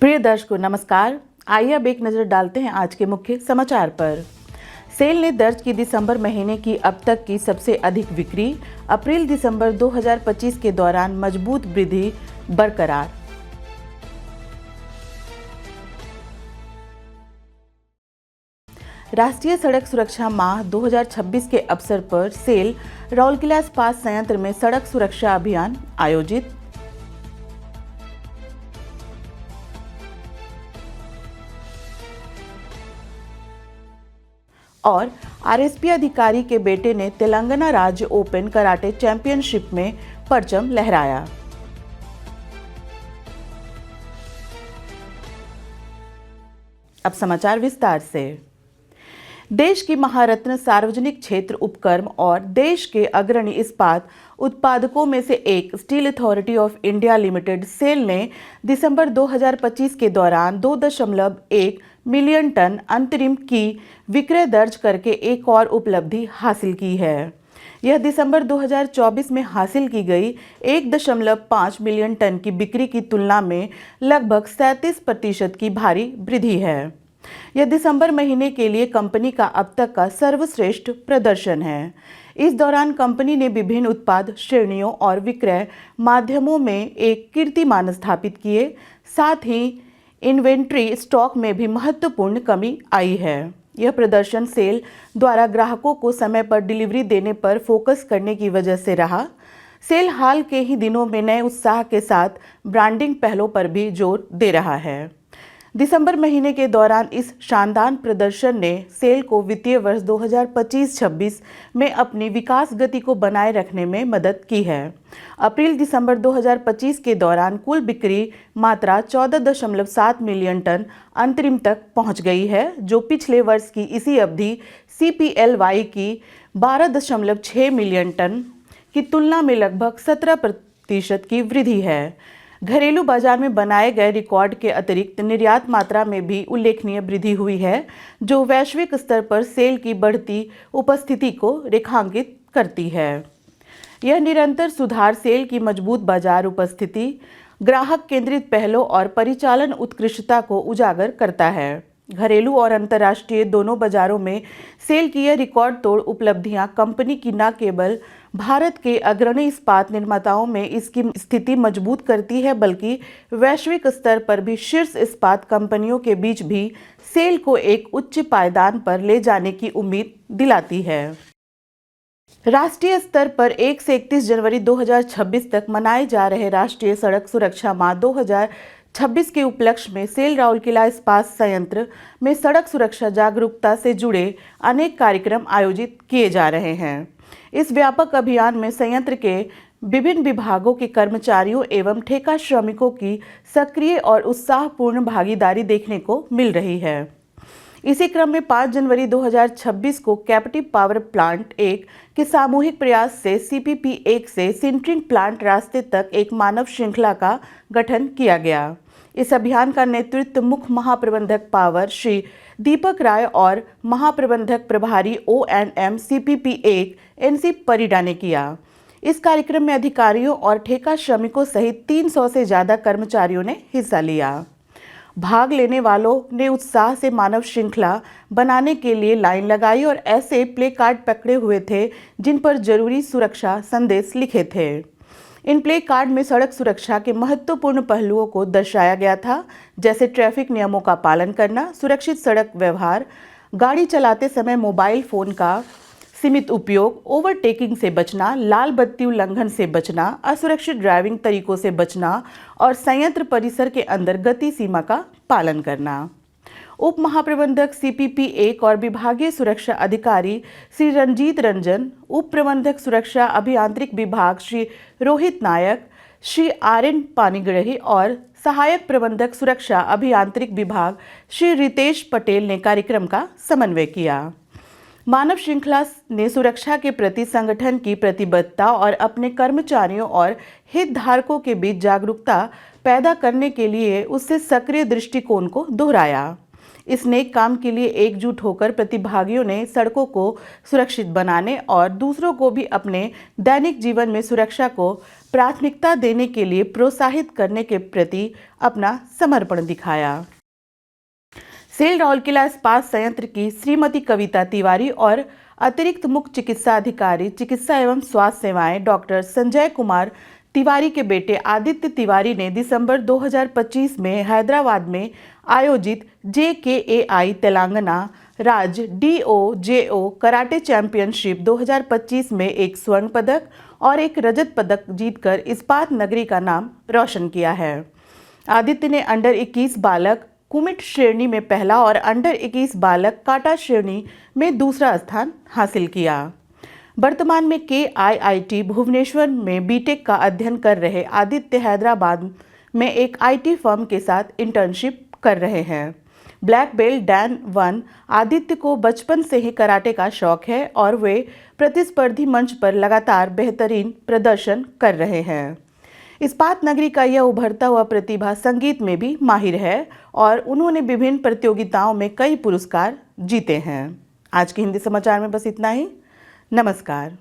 प्रिय दर्शकों नमस्कार। आइए अब एक नजर डालते हैं आज के मुख्य समाचार पर। सेल ने दर्ज की दिसंबर महीने की अब तक की सबसे अधिक बिक्री। अप्रैल-दिसंबर 2025 के दौरान मजबूत वृद्धि बरकरार। राष्ट्रीय सड़क सुरक्षा माह 2026 के अवसर पर सेल राउरकेला इस्पात संयंत्र में सड़क सुरक्षा अभियान आयोजित। और आरएसपी अधिकारी के बेटे ने तेलंगाना राज्य ओपन कराटे चैंपियनशिप में परचम लहराया। अब समाचार विस्तार से। देश की महारत्न सार्वजनिक क्षेत्र उपक्रम और देश के अग्रणी इस्पात उत्पादकों में से एक Steel Authority of India Limited SAIL ने दिसंबर 2025 के दौरान 2.1 मिलियन टन अंतरिम की विक्रय दर्ज करके एक और उपलब्धि हासिल की है। यह दिसंबर 2024 में हासिल की गई 1.5 मिलियन टन की बिक्री की तुलना में लगभग 37% की भारी वृद्धि है। यह दिसंबर महीने के लिए कंपनी का अब तक का सर्वश्रेष्ठ प्रदर्शन है। इस दौरान कंपनी ने विभिन्न उत्पाद श्रेणियों और विक्रय माध्यमों में एक कीर्तिमान स्थापित किए। साथ ही इन्वेंट्री स्टॉक में भी महत्वपूर्ण कमी आई है। यह प्रदर्शन सेल द्वारा ग्राहकों को समय पर डिलीवरी देने पर फोकस करने की वजह से रहा। सेल हाल के ही दिनों में नए उत्साह के साथ ब्रांडिंग पहलों पर भी जोर दे रहा है। दिसंबर महीने के दौरान इस शानदार प्रदर्शन ने सेल को वित्तीय वर्ष 2025-26 में अपनी विकास गति को बनाए रखने में मदद की है। अप्रैल-दिसंबर 2025 के दौरान कुल बिक्री मात्रा 14.7 मिलियन टन अंतरिम तक पहुंच गई है, जो पिछले वर्ष की इसी अवधि CPLY की 12.6 मिलियन टन की तुलना में लगभग 17% की वृद्धि है। घरेलू बाजार में बनाए गए रिकॉर्ड के अतिरिक्त निर्यात मात्रा में भी उल्लेखनीय वृद्धि हुई है, जो वैश्विक स्तर पर सेल की बढ़ती उपस्थिति को रेखांकित करती है। यह निरंतर सुधार सेल की मजबूत बाजार उपस्थिति, ग्राहक केंद्रित पहलों और परिचालन उत्कृष्टता को उजागर करता है। घरेलू और अंतर्राष्ट्रीय दोनों बाजारों में सेल की यह रिकॉर्ड तोड़ उपलब्धियां कंपनी की न केवल भारत के अग्रणी इस्पात निर्माताओं में इसकी स्थिति मजबूत करती है, बल्कि वैश्विक स्तर पर भी शीर्ष इस्पात कंपनियों के बीच भी सेल को एक उच्च पायदान पर ले जाने की उम्मीद दिलाती है। राष्ट्रीय स्तर पर 1 से 31 जनवरी 2026 तक मनाए जा रहे राष्ट्रीय सड़क सुरक्षा माह 2026 के उपलक्ष्य में सेल राउरकेला इस्पात संयंत्र में सड़क सुरक्षा जागरूकता से जुड़े अनेक कार्यक्रम आयोजित किए जा रहे हैं। इस व्यापक अभियान में संयंत्र के विभिन्न विभागों के कर्मचारियों एवं ठेका श्रमिकों की सक्रिय और उत्साहपूर्ण भागीदारी देखने को मिल रही है। इसी क्रम में 5 जनवरी 2026 को कैपेटिव पावर प्लांट 1 के सामूहिक प्रयास से CPP 1 से सिंटरिंग प्लांट रास्ते तक एक मानव श्रृंखला का गठन किया गया। इस अभियान का नेतृत्व मुख्य महाप्रबंधक पावर श्री दीपक राय और महाप्रबंधक प्रभारी O&M CPP 1 NC परिडा ने किया। इस कार्यक्रम में अधिकारियों और ठेका श्रमिकों सहित 300 से ज्यादा कर्मचारियों ने हिस्सा लिया। भाग लेने वालों ने उत्साह से मानव श्रृंखला बनाने के लिए लाइन लगाई और ऐसे प्ले कार्ड पकड़े हुए थे जिन पर जरूरी सुरक्षा संदेश लिखे थे। इन प्ले कार्ड में सड़क सुरक्षा के महत्वपूर्ण पहलुओं को दर्शाया गया था, जैसे ट्रैफिक नियमों का पालन करना, सुरक्षित सड़क व्यवहार, गाड़ी चलाते समय मोबाइल फोन का सीमित उपयोग, ओवरटेकिंग से बचना, लाल बत्ती उल्लंघन से बचना, असुरक्षित ड्राइविंग तरीकों से बचना और संयंत्र परिसर के अंदर गति सीमा का पालन करना। उप महाप्रबंधक CPP 1 और विभागीय सुरक्षा अधिकारी श्री रंजीत रंजन, उप प्रबंधक सुरक्षा अभियांत्रिक विभाग श्री रोहित नायक, श्री RN पानीग्रही और सहायक प्रबंधक सुरक्षा अभियांत्रिक विभाग श्री रितेश पटेल ने कार्यक्रम का समन्वय किया। मानव श्रृंखला ने सुरक्षा के प्रति संगठन की प्रतिबद्धता और अपने कर्मचारियों और हितधारकों के बीच जागरूकता पैदा करने के लिए उससे सक्रिय दृष्टिकोण को दोहराया। इस नेक काम के लिए एकजुट होकर प्रतिभागियों ने सड़कों को सुरक्षित बनाने और दूसरों को भी अपने दैनिक जीवन में सुरक्षा को प्राथमिकता देने के लिए प्रोत्साहित करने के प्रति अपना समर्पण दिखाया। सेल राउरकेला इस्पात संयंत्र की श्रीमती कविता तिवारी और अतिरिक्त मुख्य चिकित्सा अधिकारी चिकित्सा एवं स्वास्थ्य सेवाएं डॉक्टर संजय कुमार तिवारी के बेटे आदित्य तिवारी ने दिसंबर 2025 में हैदराबाद में आयोजित JKAI तेलंगाना राज्य DOJO कराटे चैंपियनशिप 2025 में एक स्वर्ण पदक और एक रजत पदक जीतकर इस्पात नगरी का नाम रोशन किया है। आदित्य ने अंडर 21 बालक कुमिट श्रेणी में पहला और अंडर 21 बालक काटा श्रेणी में दूसरा स्थान हासिल किया। वर्तमान में KIIT भुवनेश्वर में बीटेक का अध्ययन कर रहे आदित्य हैदराबाद में एक IT फर्म के साथ इंटर्नशिप कर रहे हैं। ब्लैक बेल्ट Dan 1 आदित्य को बचपन से ही कराटे का शौक है और वे प्रतिस्पर्धी मंच पर लगातार बेहतरीन प्रदर्शन कर रहे हैं। इस्पात नगरी का यह उभरता हुआ प्रतिभा संगीत में भी माहिर है और उन्होंने विभिन्न प्रतियोगिताओं में कई पुरस्कार जीते हैं। आज के हिंदी समाचार में बस इतना ही। नमस्कार।